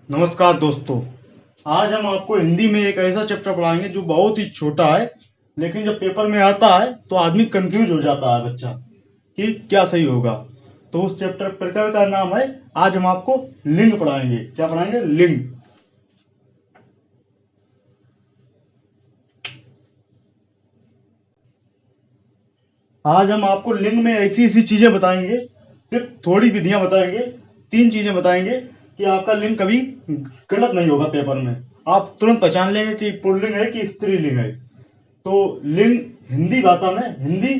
नमस्कार दोस्तों। आज हम आपको हिंदी में एक ऐसा चैप्टर पढ़ाएंगे जो बहुत ही छोटा है, लेकिन जब पेपर में आता है तो आदमी कंफ्यूज हो जाता है बच्चा कि क्या सही होगा। तो उस चैप्टर प्रकार का नाम है, आज हम आपको लिंग पढ़ाएंगे। क्या पढ़ाएंगे? लिंग। आज हम आपको लिंग में ऐसी ऐसी चीजें बताएंगे, सिर्फ थोड़ी विधियां बताएंगे, 3 चीजें बताएंगे कि आपका लिंग कभी गलत नहीं होगा पेपर में। आप तुरंत पहचान लेंगे कि पुल्लिंग है कि स्त्रीलिंग है। तो लिंग हिंदी भाषा में, हिंदी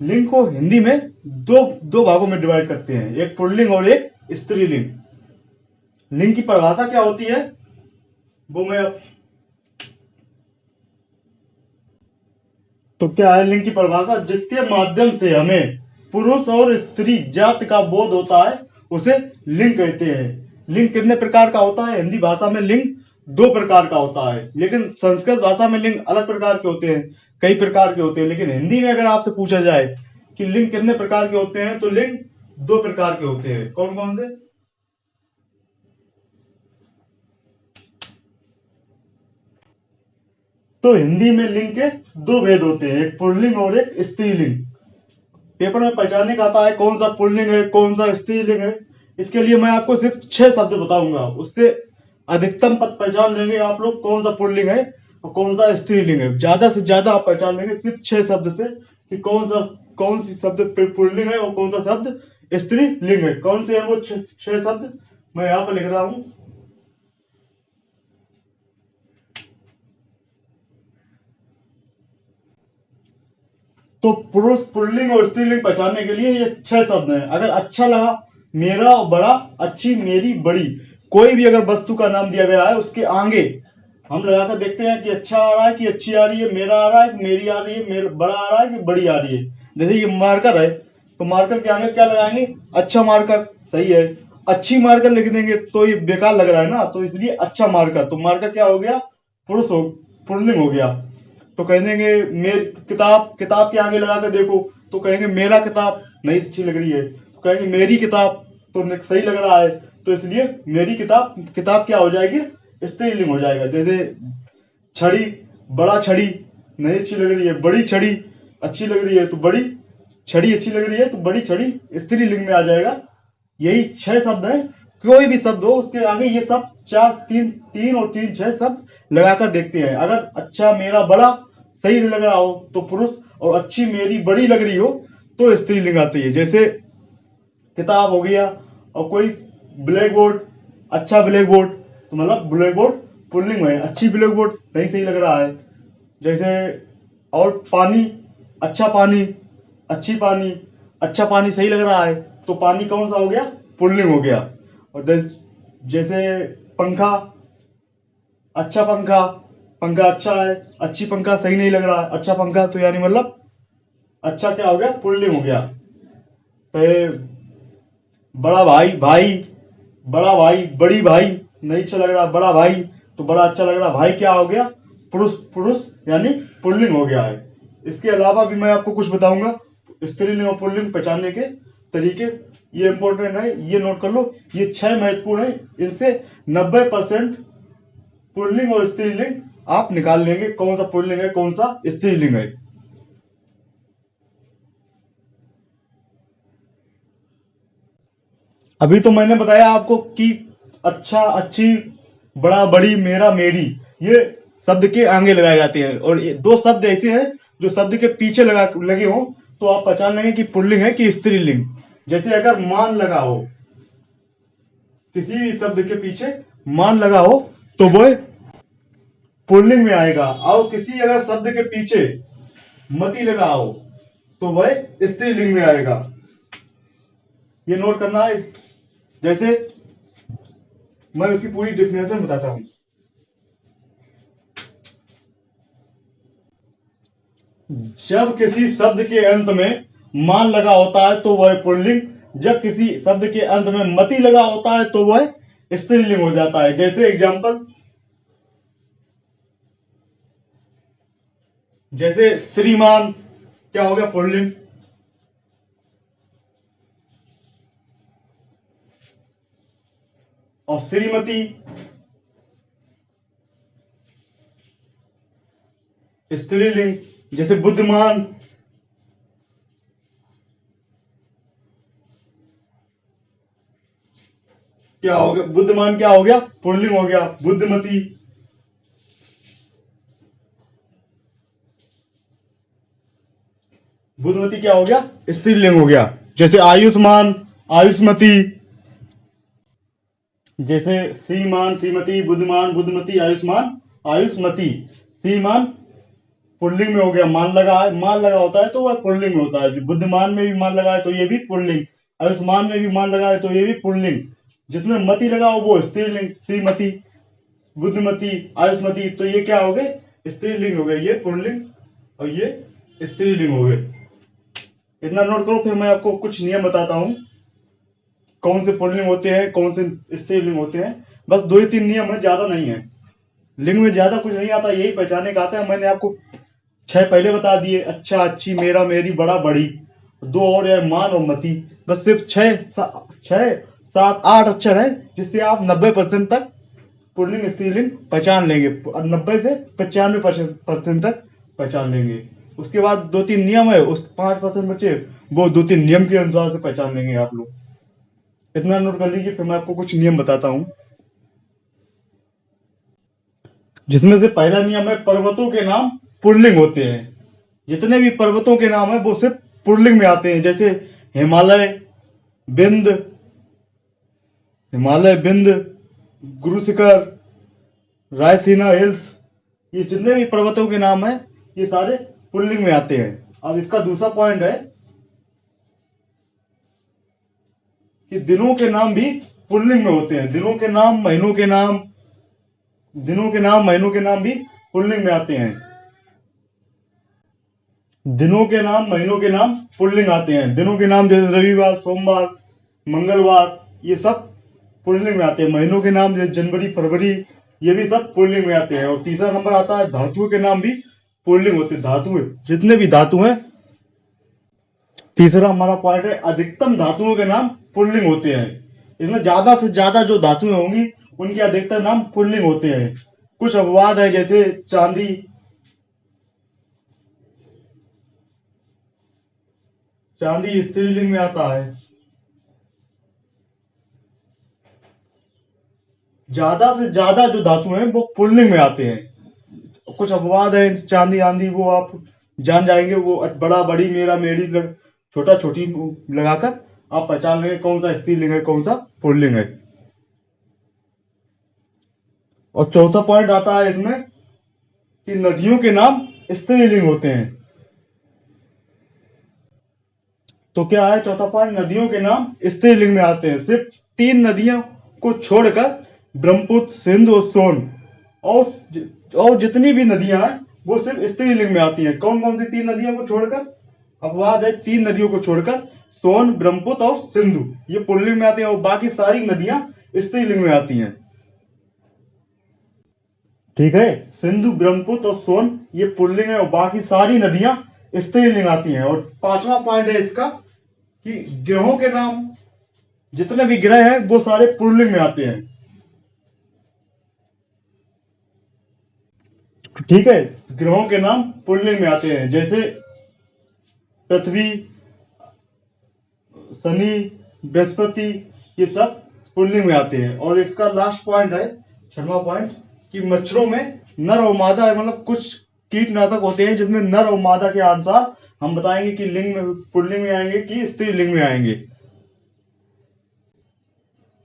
लिंग को हिंदी में दो दो भागों में डिवाइड करते हैं, एक पुल्लिंग और एक स्त्रीलिंग। लिंग की परिभाषा क्या होती है वो मैं तो क्या है लिंग की परिभाषा? जिसके माध्यम से हमें पुरुष और स्त्री जाति का बोध होता है उसे लिंग कहते हैं। लिंग कितने प्रकार का होता है? हिंदी भाषा में लिंग 2 प्रकार का होता है, लेकिन संस्कृत भाषा में लिंग अलग प्रकार के होते हैं, कई प्रकार के होते हैं। लेकिन हिंदी में अगर आपसे पूछा जाए कि लिंग कितने प्रकार के होते हैं, तो लिंग 2 प्रकार के होते हैं। कौन कौन से? तो हिंदी में लिंग के 2 भेद होते हैं, एक पुल्लिंग और एक स्त्रीलिंग। पेपर में पहचानने का आता है कौन सा पुल्लिंग है कौन सा स्त्रीलिंग है। इसके लिए मैं आपको सिर्फ 6 शब्द बताऊंगा, उससे अधिकतम पद पहचान लेंगे आप लोग कौन सा पुल्लिंग है और कौन सा स्त्रीलिंग है। ज्यादा से ज्यादा आप पहचान लेंगे सिर्फ 6 शब्द से कि कौन सी शब्द पुल्लिंग है और कौन सा शब्द स्त्रीलिंग है। कौन से है वो 6 शब्द? मैं यहाँ पर लिख रहा हूँ। तो पुरुष पुल्लिंग और स्त्रीलिंग पहचानने के लिए ये 6 शब्द हैं। अगर अच्छा लगा, मेरा और बड़ा, अच्छी, मेरी, बड़ी, कोई भी अगर वस्तु का नाम दिया गया है उसके आगे हम लगाकर देखते हैं कि अच्छा आ रहा है कि अच्छी आ रही है, मेरा आ रहा है कि मेरी आ रही है, मेरा बड़ा आ रहा है कि बड़ी आ रही है। जैसे ये मार्कर है, तो मार्कर के आगे क्या लगाएंगे? अच्छा मार्कर। सही है। अच्छी मार्कर लिख देंगे तो ये बेकार लग रहा है ना, तो इसलिए अच्छा मार्कर। तो मार्कर क्या हो गया? पुरुष हो, पुल्लिंग हो गया। तो कह देंगे मेरी किताब, किताब के आगे लगा कर देखो तो कहेंगे मेरा किताब, नहीं अच्छी लग रही है। तो कहेंगे मेरी किताब, तो सही लग रहा है। तो इसलिए मेरी किताब, किताब क्या हो जाएगी? स्त्रीलिंग हो जाएगा। जैसे छड़ी, बड़ा छड़ी, नहीं अच्छी लग रही है। बड़ी छड़ी अच्छी लग रही है तो बड़ी छड़ी अच्छी लग रही है तो बड़ी छड़ी स्त्रीलिंग में आ जाएगा। यही 6 शब्द हैं। कोई भी शब्द हो उसके आगे ये सब चार, तीन तीन और तीन 6 शब्द लगाकर देखते हैं। अगर अच्छा मेरा बड़ा सही लग रहा हो तो पुरुष, और अच्छी मेरी बड़ी लग रही हो तो स्त्रीलिंग आती है। जैसे किताब हो गया, और कोई ब्लैक बोर्ड, अच्छा ब्लैक बोर्ड, तो मतलब ब्लैक बोर्ड पुल्लिंग में, अच्छी ब्लैक बोर्ड नहीं सही लग रहा है। जैसे और पानी, अच्छा पानी, अच्छी पानी, अच्छा पानी सही लग रहा है तो पानी कौन सा हो गया? पुल्लिंग हो गया। और जैसे पंखा, अच्छा पंखा, पंखा अच्छा है, अच्छी पंखा सही नहीं लग रहा है, अच्छा पंखा तो यानी मतलब अच्छा क्या हो गया? पुल्लिंग हो गया। तो बड़ा भाई, भाई, बड़ा भाई, बड़ी भाई नहीं अच्छा लग रहा, बड़ा भाई तो बड़ा अच्छा लग रहा, भाई क्या हो गया? पुरुष, पुरुष यानी पुल्लिंग हो गया है। इसके अलावा भी मैं आपको कुछ बताऊंगा स्त्रीलिंग और पुल्लिंग पहचानने के तरीके। ये इंपॉर्टेंट है, ये नोट कर लो। ये 6 महत्वपूर्ण है, इनसे 90% पुल्लिंग और स्त्रीलिंग आप निकाल लेंगे, कौन सा पुल्लिंग है कौन सा स्त्रीलिंग है। अभी तो मैंने बताया आपको कि अच्छा, अच्छी, बड़ा, बड़ी, मेरा, मेरी, ये शब्द के आगे लगाए जाते हैं। और ये 2 शब्द ऐसे हैं जो शब्द के पीछे लगे हो तो आप पहचान लेंगे कि पुल्लिंग है कि स्त्रीलिंग। जैसे अगर मान लगा हो, किसी भी शब्द के पीछे मान लगा हो तो वो पुल्लिंग में आएगा। और किसी अगर शब्द के पीछे मति लगा हो तो वह स्त्रीलिंग में आएगा। ये नोट करना है। जैसे मैं उसकी पूरी डेफिनेशन बताता हूँ। जब किसी शब्द के अंत में मान लगा होता है तो वह पुल्लिंग, जब किसी शब्द के अंत में मति लगा होता है तो वह स्त्रीलिंग हो जाता है। जैसे एग्जांपल, जैसे श्रीमान क्या हो गया? पुल्लिंग। और श्रीमती, स्त्रीलिंग। जैसे बुद्धिमान, क्या हो गया, बुद्धिमान क्या हो गया, पुल्लिंग हो गया। बुद्धिमती, बुद्धिमती क्या हो गया, स्त्रीलिंग हो गया। जैसे आयुष्मान, आयुष्मती। जैसे श्रीमान, श्रीमती, बुद्धिमान, बुद्धिमती, आयुष्मान, आयुष्मती। श्रीमान पुल्लिंग में हो गया, मान लगा है, मान लगा होता है तो वह पुल्लिंग में होता है। बुद्धिमान में भी मान लगा है तो ये भी पुल्लिंग। आयुष्मान में भी मान लगा है तो ये भी पुल्लिंग। जिसमें मति लगा हो वो स्त्रीलिंग। श्रीमती, बुद्धिमती, आयुष्मती, तो ये क्या हो गए, स्त्रीलिंग हो गए, ये पुल्लिंग और ये स्त्रीलिंग हो गए। इतना नोट करो, फिर मैं आपको कुछ नियम बताता हूँ कौन से पुल्लिंग होते हैं, कौन से स्त्रीलिंग होते हैं। बस 2 ही 3 नियम है, ज्यादा नहीं है। लिंग में ज्यादा कुछ नहीं आता, यही पहचाने का आता है। मैंने आपको 6 पहले बता दिए, अच्छा, अच्छी, मेरा, मेरी, बड़ा, बड़ी। 2 और है, मान और मति। बस सिर्फ 6 7 8 अक्षर है, जिससे आप 90% तक पुल्लिंग स्त्रीलिंग पहचान लेंगे, और 90 से 95% तक पहचान लेंगे। उसके बाद 2 3 नियम है, उस 5% बचे वो 2 3 नियम के अनुसार से पहचान लेंगे आप लोग। इतना नोट कर लीजिए, फिर मैं आपको कुछ नियम बताता हूँ। जिसमें से पहला नियम है, पर्वतों के नाम पुल्लिंग होते हैं। जितने भी पर्वतों के नाम है वो सिर्फ पुल्लिंग में आते हैं। जैसे हिमालय, बिंद, हिमालय, बिंद, गुरु शिखर, रायसीना हिल्स, ये जितने भी पर्वतों के नाम है ये सारे पुल्लिंग में आते हैं। अब इसका दूसरा पॉइंट है कि दिनों के नाम भी पुल्लिंग में होते हैं। दिनों के नाम, महीनों के नाम, दिनों के नाम, महीनों के नाम भी पुल्लिंग में आते हैं। दिनों के नाम, महीनों के नाम पुल्लिंग आते हैं। दिनों के नाम जैसे रविवार, सोमवार, मंगलवार, ये सब पुल्लिंग में आते हैं। महीनों के नाम जैसे जनवरी, फरवरी, ये भी सब पुल्लिंग में आते हैं। और तीसरा नंबर आता है, धातुओं के नाम भी पुल्लिंग होते हैं। धातुएं, जितने भी धातु हैं, तीसरा हमारा पॉइंट है, अधिकतम धातुओं के नाम पुल्लिंग होते हैं। इसमें ज्यादा से ज्यादा जो धातुएं होंगी उनके अधिकतर नाम पुल्लिंग होते हैं। कुछ अपवाद है, जैसे चांदी, चांदी स्त्रीलिंग में आता है। ज्यादा से ज्यादा जो धातु हैं वो पुल्लिंग में आते हैं। कुछ अपवाद है, चांदी आंधी, वो आप जान जाएंगे। वो बड़ा, बड़ी, मेरा, मेरी, छोटा, छोटी लगाकर आप पहचान लेंगे कौन सा स्त्रीलिंग है, कौन सा पुल्लिंग है। और चौथा पॉइंट आता है इसमें कि नदियों के नाम स्त्रीलिंग होते हैं। तो क्या है चौथा पॉइंट, नदियों के नाम स्त्रीलिंग में आते हैं। सिर्फ 3 नदियों को छोड़कर, ब्रह्मपुत्र, सिंधु और सोन, और जितनी भी नदियां हैं वो सिर्फ स्त्रीलिंग में आती हैं। कौन कौन सी 3 नदियों को छोड़कर, अपवाद है, 3 नदियों को छोड़कर, सोन, ब्रह्मपुत्र और सिंधु, ये पुल्लिंग में आती हैं, और बाकी सारी नदियां स्त्रीलिंग में आती हैं। ठीक है, सिंधु, ब्रह्मपुत्र और सोन ये पुल्लिंग है, और बाकी सारी नदियां स्त्रीलिंग आती हैं। और 5वां पॉइंट है इसका कि ग्रहों के नाम, जितने भी ग्रह हैं वो सारे पुल्लिंग में आते हैं। ठीक है, ग्रहों के नाम पुल्लिंग में आते हैं। जैसे पृथ्वी, शनि, बृहस्पति, ये सब पुल्लिंग में आते हैं। और इसका लास्ट पॉइंट है, 6वां पॉइंट, कि मच्छरों में नर और मादा है, मतलब कुछ कीटनाशक होते हैं जिसमें नर और मादा के अनुसार हम बताएंगे कि लिंग में, पुल्लिंग में आएंगे कि स्त्रीलिंग में आएंगे।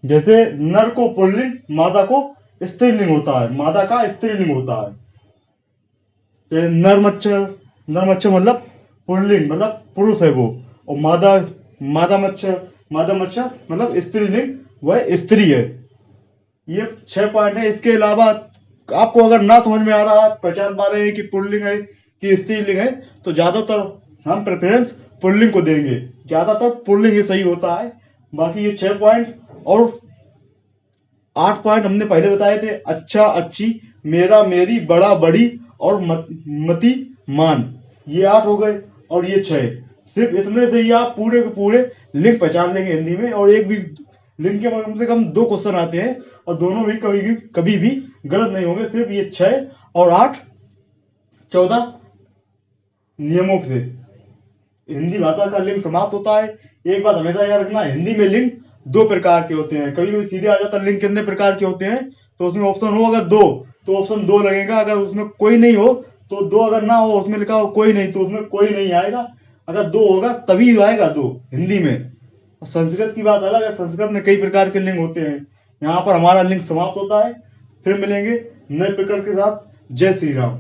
जैसे नर को पुल्लिंग, मादा को स्त्रीलिंग होता है, मादा का स्त्रीलिंग होता है। जैसे नर मच्छर, नर मच्छर मतलब पुल्लिंग, मतलब पुरुष है वो। और मादा, मादा मच्छर, मादा मच्छर मतलब स्त्रीलिंग, वह स्त्री है। ये 6 पॉइंट है। इसके अलावा आपको अगर ना समझ में आ रहा, पहचान पा रहे हैं कि पुल्लिंग है कि स्त्रीलिंग है, तो ज्यादातर हम प्रेफरेंस पुल्लिंग को देंगे। ज्यादातर पुल्लिंग ही सही होता है। बाकी ये 6 पॉइंट और 8 पॉइंट हमने पहले बताए थे, अच्छा, अच्छी, मेरा, मेरी, बड़ा, बड़ी और मति, मान, ये 8 हो गए। और ये 6, सिर्फ इतने से ही आप पूरे के पूरे लिंग पहचान लेंगे हिंदी में। और एक भी लिंक के कम से कम 2 क्वेश्चन आते हैं और दोनों भी कभी भी गलत नहीं होंगे। सिर्फ ये 6 और 8 14 नियमों से हिंदी भाषा का लिंग समाप्त होता है। एक बात हमेशा याद रखना, हिंदी में लिंग 2 प्रकार के होते हैं। कभी कभी सीधे आ जाता है लिंग कितने प्रकार के होते हैं, तो उसमें ऑप्शन हो अगर 2 तो ऑप्शन 2 लगेगा। अगर उसमें कोई नहीं हो तो 2, अगर ना हो उसमें लिखा हो कोई नहीं तो उसमें कोई नहीं आएगा। अगर 2 होगा तभी आएगा 2 हिंदी में। संस्कृत की बात अलग है, संस्कृत में कई प्रकार के लिंग होते हैं। यहाँ पर हमारा लिंग समाप्त होता है। फिर मिलेंगे नए प्रकरण के साथ। जय श्री राम।